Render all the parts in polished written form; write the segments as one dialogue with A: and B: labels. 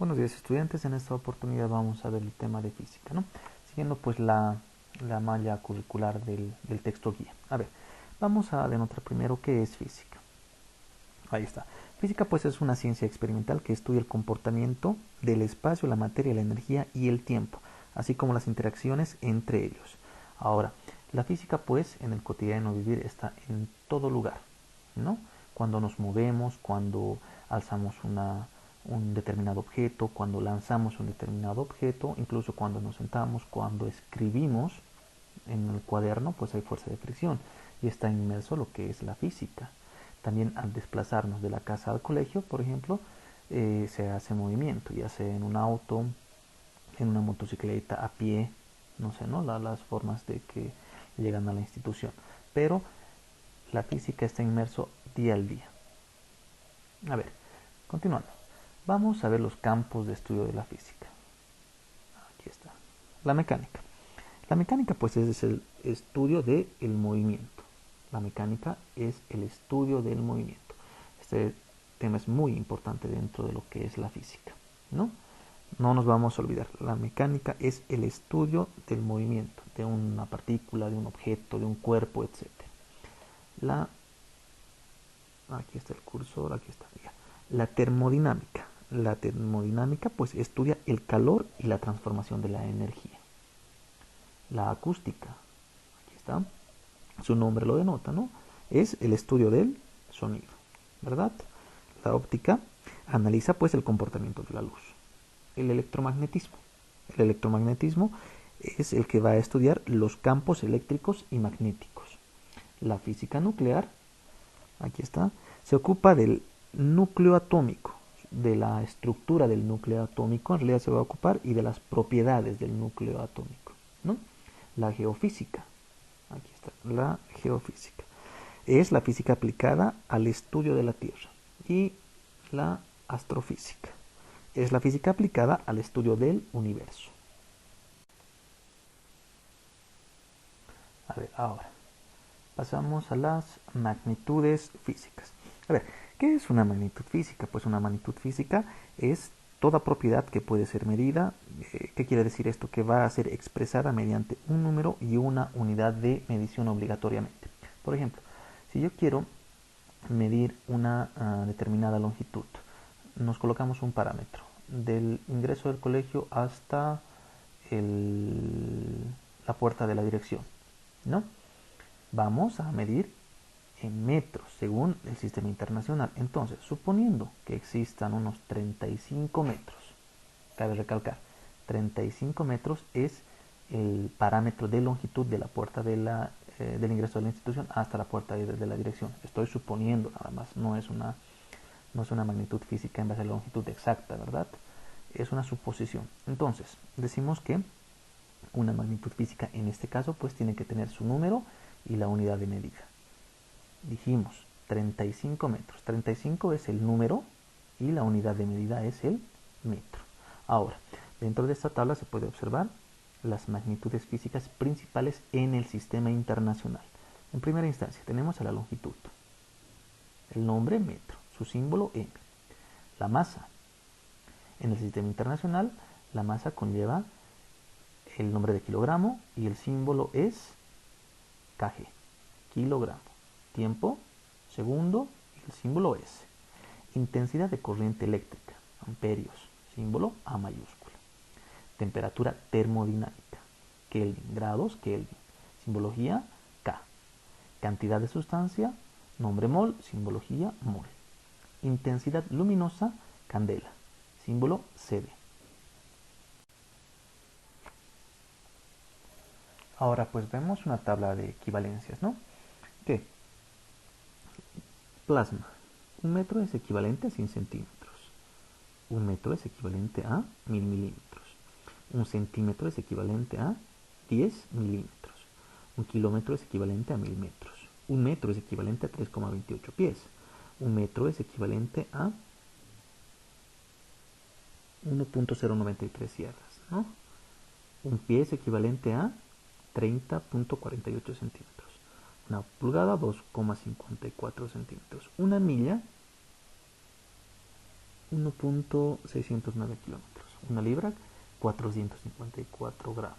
A: Buenos días estudiantes, en esta oportunidad vamos a ver el tema de física, ¿no? Siguiendo pues la malla curricular del texto guía. A ver, vamos a denotar primero qué es física. Ahí está. Física pues es una ciencia experimental que estudia el comportamiento del espacio, la materia, la energía y el tiempo, así como las interacciones entre ellos. Ahora, la física pues en el cotidiano vivir está en todo lugar, ¿no? Cuando nos movemos, cuando alzamos un determinado objeto, cuando lanzamos un determinado objeto, incluso cuando nos sentamos, cuando escribimos en el cuaderno, pues hay fuerza de fricción y está inmerso lo que es la física. También al desplazarnos de la casa al colegio, por ejemplo, se hace movimiento, ya sea en un auto, en una motocicleta, a pie, no sé, ¿no? Las formas de que llegan a la institución. Pero la física está inmerso día al día. A ver, continuando. Vamos a ver los campos de estudio de la física. Aquí está. La mecánica. La mecánica pues es el estudio del movimiento. La mecánica es el estudio del movimiento. Este tema es muy importante dentro de lo que es la física, ¿no? No nos vamos a olvidar, la mecánica es el estudio del movimiento, de una partícula, de un objeto, de un cuerpo, etc. La, aquí está el cursor, aquí está. Ya. La termodinámica. La termodinámica pues estudia el calor y la transformación de la energía. La acústica, aquí está, su nombre lo denota, ¿no? Es el estudio del sonido, ¿verdad? La óptica analiza pues el comportamiento de la luz. El electromagnetismo. El electromagnetismo es el que va a estudiar los campos eléctricos y magnéticos. La física nuclear, aquí está, se ocupa del núcleo atómico, de la estructura del núcleo atómico, en realidad se va a ocupar, y de las propiedades del núcleo atómico, ¿no? La geofísica, aquí está, la geofísica. Es la física aplicada al estudio de la Tierra. Y la astrofísica es la física aplicada al estudio del universo. A ver, ahora pasamos a las magnitudes físicas. A ver, ¿qué es una magnitud física? Pues una magnitud física es toda propiedad que puede ser medida. ¿Qué quiere decir esto? Que va a ser expresada mediante un número y una unidad de medición obligatoriamente. Por ejemplo, si yo quiero medir una determinada longitud, nos colocamos un parámetro del ingreso del colegio hasta la puerta de la dirección, ¿no? Vamos a medir en metros según el sistema internacional. Entonces, suponiendo que existan unos 35 metros, cabe recalcar, 35 metros es el parámetro de longitud de la puerta del ingreso de la institución hasta la puerta de la dirección. Estoy suponiendo nada más, no es una magnitud física en base a la longitud exacta, ¿verdad? Es una suposición. Entonces, decimos que una magnitud física en este caso pues tiene que tener su número y la unidad de medida. Dijimos 35 metros. 35 es el número y la unidad de medida es el metro. Ahora, dentro de esta tabla se puede observar las magnitudes físicas principales en el sistema internacional. En primera instancia tenemos a la longitud, el nombre metro, su símbolo m. La masa. En el sistema internacional la masa conlleva el nombre de kilogramo y el símbolo es kg, kilogramo. Tiempo, segundo, y el símbolo S. Intensidad de corriente eléctrica, amperios, símbolo A mayúscula. Temperatura termodinámica, Kelvin, grados, Kelvin, simbología K. Cantidad de sustancia, nombre mol, simbología mol. Intensidad luminosa, candela, símbolo CD. Ahora pues vemos una tabla de equivalencias, ¿no? ¿Qué? Plasma. Un metro es equivalente a 100 centímetros. Un metro es equivalente a 1000 milímetros. Un centímetro es equivalente a 10 milímetros. Un kilómetro es equivalente a 1000 metros. Un metro es equivalente a 3,28 pies. Un metro es equivalente a 1,093 yardas, ¿no? Un pie es equivalente a 30,48 centímetros. Una pulgada, 2,54 centímetros. Una milla 1.609 kilómetros. Una libra, 454 gramos.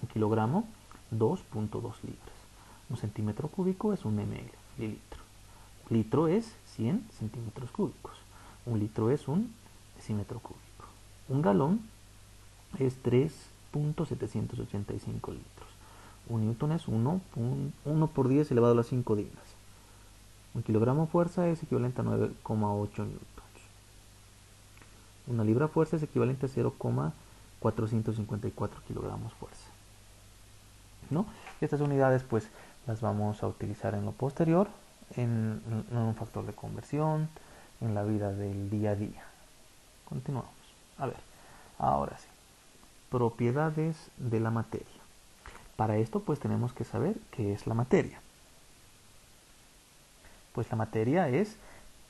A: Un kilogramo, 2.2 libras. Un centímetro cúbico es un ml, mililitro. Un litro es 100 centímetros cúbicos. Un litro es un decímetro cúbico. Un galón es 3.785 litros. Un newton es 1 por 10 elevado a las 5 libras. Un kilogramo fuerza es equivalente a 9,8 newtons. Una libra fuerza es equivalente a 0,454 kilogramos fuerza, ¿no? Estas unidades pues las vamos a utilizar en lo posterior, en un factor de conversión, en la vida del día a día. Continuamos. A ver, ahora sí. Propiedades de la materia. Para esto pues tenemos que saber qué es la materia. Pues la materia es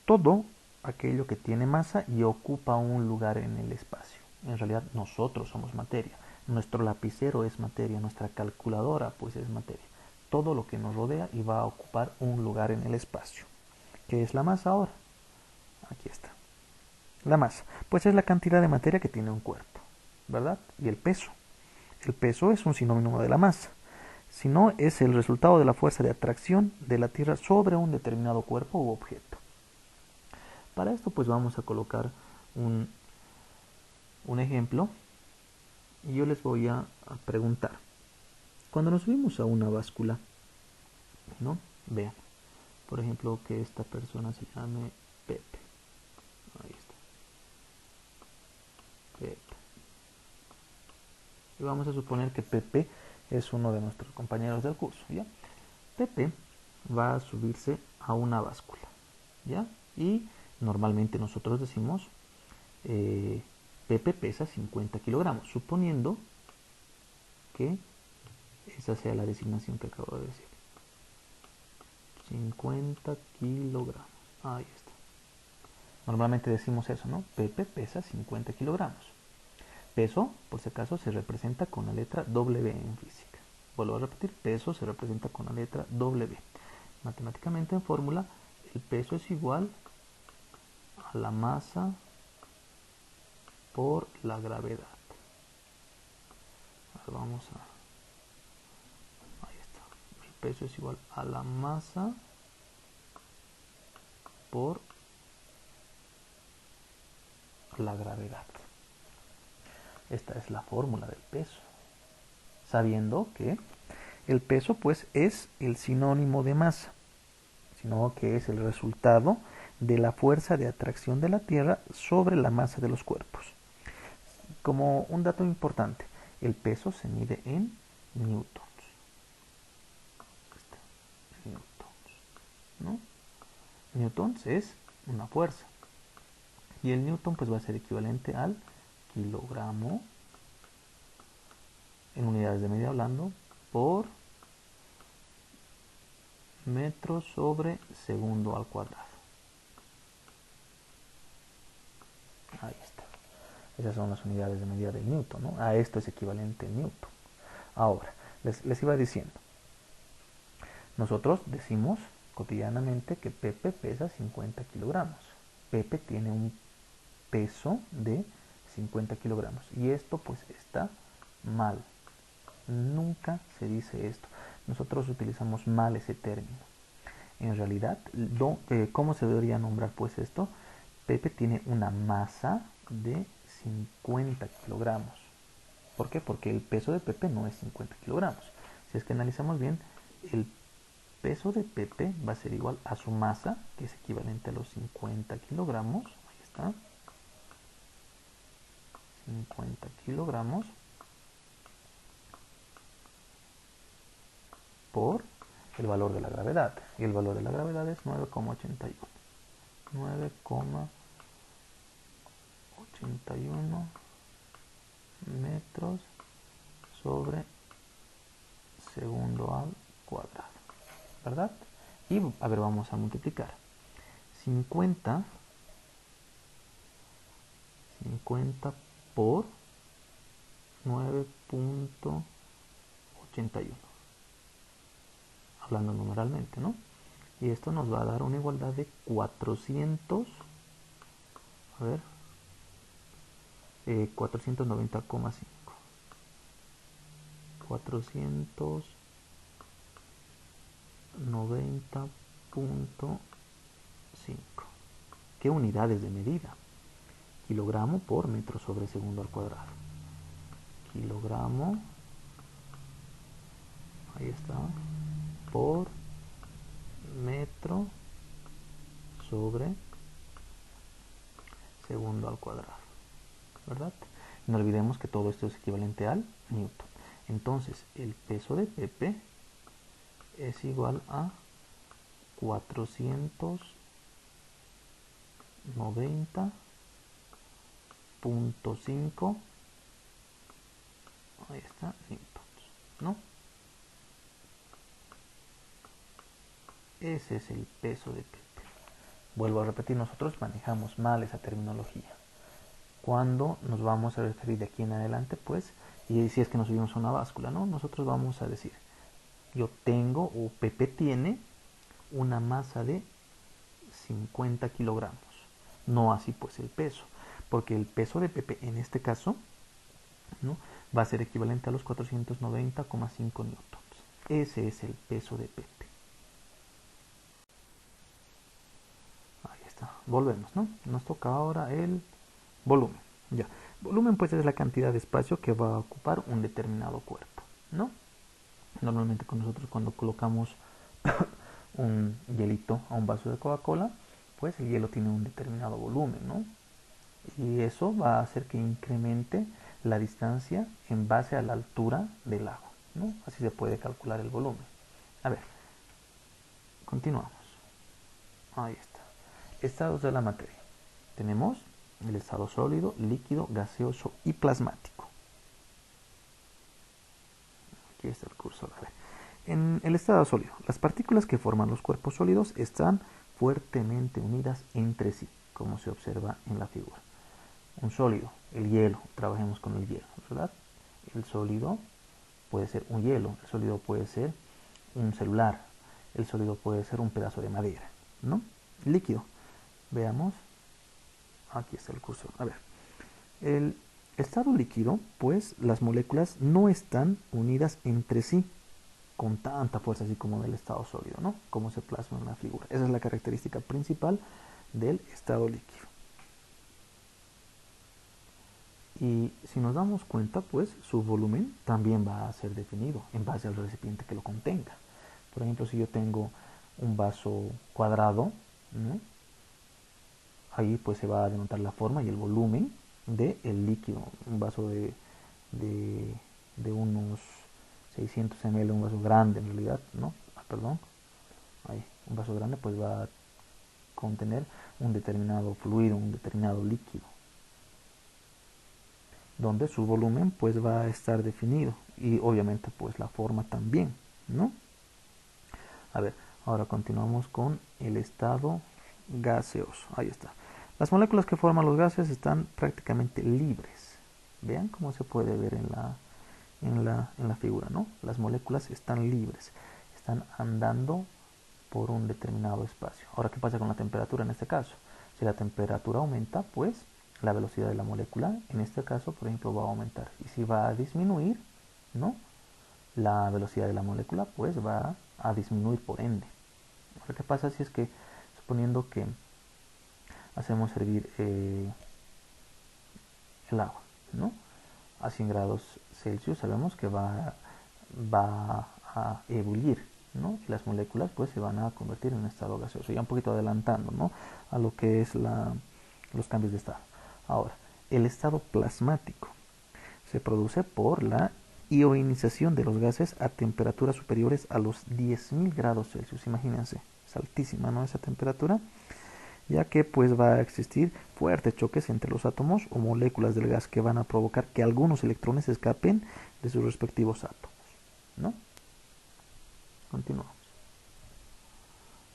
A: todo aquello que tiene masa y ocupa un lugar en el espacio. En realidad nosotros somos materia. Nuestro lapicero es materia, nuestra calculadora pues es materia. Todo lo que nos rodea y va a ocupar un lugar en el espacio. ¿Qué es la masa ahora? Aquí está. La masa, pues es la cantidad de materia que tiene un cuerpo, ¿verdad? Y el peso. El peso es un sinónimo de la masa. Si no, es el resultado de la fuerza de atracción de la Tierra sobre un determinado cuerpo u objeto. Para esto pues vamos a colocar un ejemplo y yo les voy a preguntar. Cuando nos subimos a una báscula, ¿no? Vean, por ejemplo, que esta persona se llame Pepe. Ahí está. Pepe. Y vamos a suponer que Pepe es uno de nuestros compañeros del curso, ¿ya? Pepe va a subirse a una báscula, ¿ya? Y normalmente nosotros decimos Pepe pesa 50 kilogramos, suponiendo que esa sea la designación que acabo de decir. 50 kilogramos. Ahí está. Normalmente decimos eso, ¿no? Pepe pesa 50 kilogramos. Peso, por si acaso, se representa con la letra W en física. Vuelvo a repetir, peso se representa con la letra W. Matemáticamente en fórmula, el peso es igual a la masa por la gravedad. Ahora vamos a... Ahí está. El peso es igual a la masa por la gravedad. Esta es la fórmula del peso. Sabiendo que el peso pues es el sinónimo de masa, sino que es el resultado de la fuerza de atracción de la Tierra sobre la masa de los cuerpos. Como un dato importante, el peso se mide en newtons. ¿No? Newtons es una fuerza. Y el newton pues va a ser equivalente al kilogramo, en unidades de medida hablando, por metro sobre segundo al cuadrado. Ahí está. Esas son las unidades de medida del newton, ¿no? A esto es equivalente newton. Ahora, les iba diciendo, nosotros decimos cotidianamente que Pepe pesa 50 kilogramos. Pepe tiene un peso de 50 kilogramos. Y esto pues está mal. Nunca se dice esto. Nosotros utilizamos mal ese término. En realidad, ¿cómo se debería nombrar pues esto? Pepe tiene una masa de 50 kilogramos. ¿Por qué? Porque el peso de Pepe no es 50 kilogramos. Si es que analizamos bien, el peso de Pepe va a ser igual a su masa, que es equivalente a los 50 kilogramos. Ahí está. 50 kilogramos por el valor de la gravedad. Y el valor de la gravedad es 9,81. 9,81 metros sobre segundo al cuadrado, ¿verdad? Y a ver, vamos a multiplicar 50 por 9,81, hablando numeralmente, ¿no? Y esto nos va a dar una igualdad de 400, A ver, 490,5. 490,5. ¿Qué unidades de medida? Kilogramo por metro sobre segundo al cuadrado. Kilogramo, ahí está, por metro sobre segundo al cuadrado, ¿verdad? No olvidemos que todo esto es equivalente al newton. Entonces, el peso de Pepe es igual a 490,5, ahí está, newtons, ¿no? Ese es el peso de Pepe. Vuelvo a repetir, nosotros manejamos mal esa terminología. Cuando nos vamos a referir de aquí en adelante, pues, y si es que nos subimos a una báscula, ¿no? Nosotros vamos a decir, yo tengo, o Pepe tiene, una masa de 50 kilogramos. No así pues el peso, porque el peso de Pepe en este caso, ¿no?, va a ser equivalente a los 490,5 newtons. Ese es el peso de Pepe. Ahí está, volvemos, ¿no? Nos toca ahora el volumen. Ya, volumen pues es la cantidad de espacio que va a ocupar un determinado cuerpo, ¿no? Normalmente con nosotros cuando colocamos un hielito a un vaso de Coca-Cola, pues el hielo tiene un determinado volumen, ¿no? Y eso va a hacer que incremente la distancia en base a la altura del agua, ¿no? Así se puede calcular el volumen. A ver, continuamos. Ahí está. Estados de la materia. Tenemos el estado sólido, líquido, gaseoso y plasmático. Aquí está el cursor. A ver. En el estado sólido, las partículas que forman los cuerpos sólidos están fuertemente unidas entre sí, como se observa en la figura. Un sólido, el hielo, trabajemos con el hielo, ¿verdad? El sólido puede ser un hielo, el sólido puede ser un celular, el sólido puede ser un pedazo de madera, ¿no? Líquido, veamos, aquí está el cursor. A ver, el estado líquido, pues las moléculas no están unidas entre sí con tanta fuerza así como del estado sólido, ¿no? Como se plasma en la figura. Esa es la característica principal del estado líquido. Y si nos damos cuenta, pues su volumen también va a ser definido en base al recipiente que lo contenga. Por ejemplo, si yo tengo un vaso cuadrado, ¿no?, ahí pues se va a denotar la forma y el volumen del líquido. Un vaso de unos 600 ml, un vaso grande en realidad, ¿no? Perdón, ahí, un vaso grande pues va a contener un determinado fluido, un determinado líquido, donde su volumen pues va a estar definido y obviamente pues la forma también, ¿no? A ver, ahora continuamos con el estado gaseoso. Ahí está. Las moléculas que forman los gases están prácticamente libres. Vean cómo se puede ver en la figura, ¿no? Las moléculas están libres, están andando por un determinado espacio. Ahora, ¿qué pasa con la temperatura en este caso? Si la temperatura aumenta, pues la velocidad de la molécula, en este caso, por ejemplo, va a aumentar. Y si va a disminuir, ¿no?, la velocidad de la molécula, pues va a disminuir por ende. Ahora, ¿qué pasa si es que, suponiendo que hacemos hervir el agua, ¿no?, a 100 grados Celsius, sabemos que va a ebullir, ¿no?, y las moléculas pues se van a convertir en un estado gaseoso, ya un poquito adelantando, ¿no?, a lo que es los cambios de estado. Ahora, el estado plasmático se produce por la ionización de los gases a temperaturas superiores a los 10.000 grados Celsius. Imagínense, es altísima, ¿no?, esa temperatura, ya que pues va a existir fuertes choques entre los átomos o moléculas del gas que van a provocar que algunos electrones escapen de sus respectivos átomos, ¿no? Continuamos.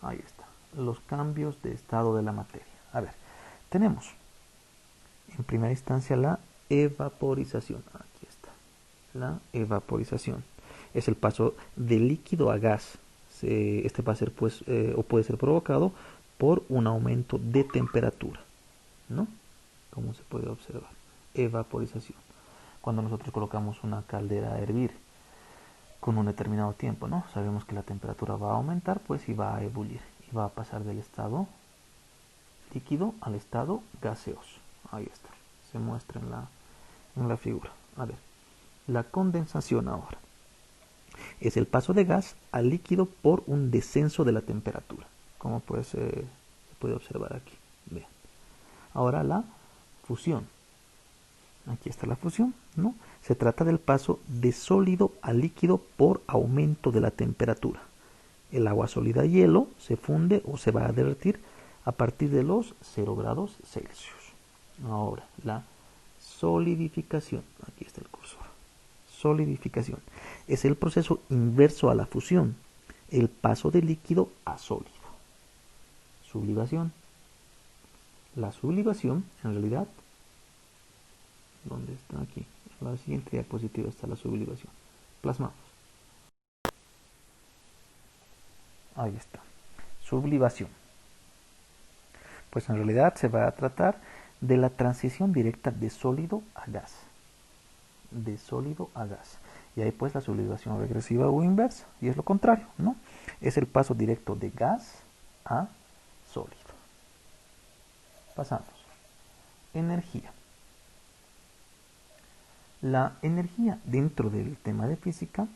A: Ahí está, los cambios de estado de la materia. A ver, tenemos en primera instancia la evaporización. Aquí está, la evaporización. Es el paso de líquido a gas. Este va a ser pues, o puede ser provocado por un aumento de temperatura, ¿no? como se puede observar. Evaporización. Cuando nosotros colocamos una caldera a hervir con un determinado tiempo, ¿no? Sabemos que la temperatura va a aumentar, pues, y va a ebullir. Y va a pasar del estado líquido al estado gaseoso. Ahí está. Se muestra en la figura. A ver, la condensación ahora es el paso de gas al líquido por un descenso de la temperatura, como pues se puede observar aquí. Vean. Ahora la fusión. Aquí está la fusión, ¿no? Se trata del paso de sólido a líquido por aumento de la temperatura. El agua sólida hielo se funde o se va a derretir a partir de los 0 grados Celsius. Ahora, la solidificación. Aquí está el cursor. Solidificación es el proceso inverso a la fusión, el paso de líquido a sólido. Sublivación. La sublivación, en realidad, ¿dónde está? Aquí. En la siguiente diapositiva está la sublivación. Plasmamos. Ahí está. Sublivación. Pues en realidad se va a tratar de la transición directa de sólido a gas. De sólido a gas. Y ahí pues la sublivación regresiva o inversa. Y es lo contrario, ¿no? Es el paso directo de gas a sólido. Pasamos. Energía. La energía dentro del tema de física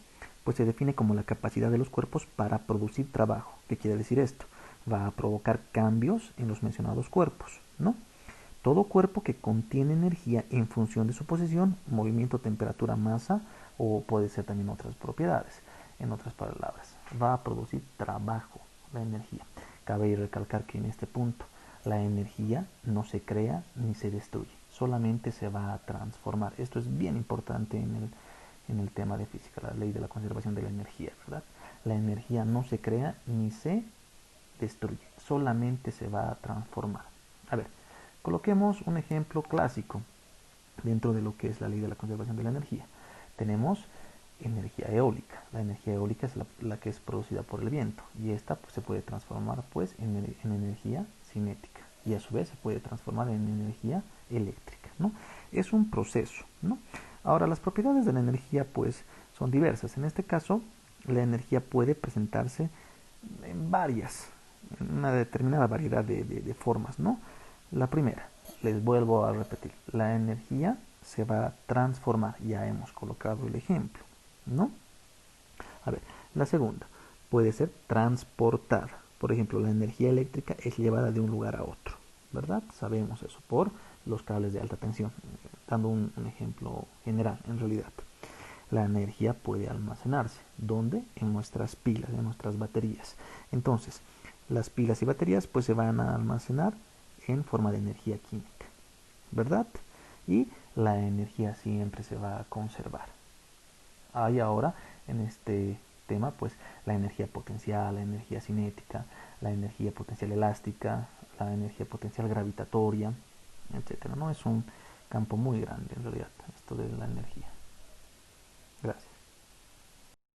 A: pues se define como la capacidad de los cuerpos para producir trabajo. ¿Qué quiere decir esto? Va a provocar cambios en los mencionados cuerpos, ¿no? Todo cuerpo que contiene energía en función de su posición, movimiento, temperatura, masa o puede ser también otras propiedades. En otras palabras, va a producir trabajo, la energía. Cabe recalcar que en este punto la energía no se crea ni se destruye, solamente se va a transformar. Esto es bien importante en el tema de física, la ley de la conservación de la energía, ¿verdad? La energía no se crea ni se destruye, solamente se va a transformar. A ver, coloquemos un ejemplo clásico dentro de lo que es la ley de la conservación de la energía. Tenemos energía eólica. La energía eólica es la que es producida por el viento y esta pues, se puede transformar pues en energía cinética y a su vez se puede transformar en energía eléctrica, ¿no? Es un proceso, ¿no? Ahora las propiedades de la energía pues son diversas. En este caso la energía puede presentarse en una determinada variedad de formas, ¿no? La primera, les vuelvo a repetir, la energía se va a transformar, ya hemos colocado el ejemplo, ¿no? A ver, la segunda, puede ser transportada. Por ejemplo, la energía eléctrica es llevada de un lugar a otro, ¿verdad? Sabemos eso por los cables de alta tensión, dando un ejemplo general en realidad. La energía puede almacenarse. ¿Dónde? En nuestras pilas, en nuestras baterías. Entonces, las pilas y baterías pues se van a almacenar en forma de energía química, ¿verdad? Y la energía siempre se va a conservar. Hay ahora en este tema pues la energía potencial, la energía cinética, la energía potencial elástica, la energía potencial gravitatoria, etcétera. No es un campo muy grande en realidad esto de la energía. Gracias.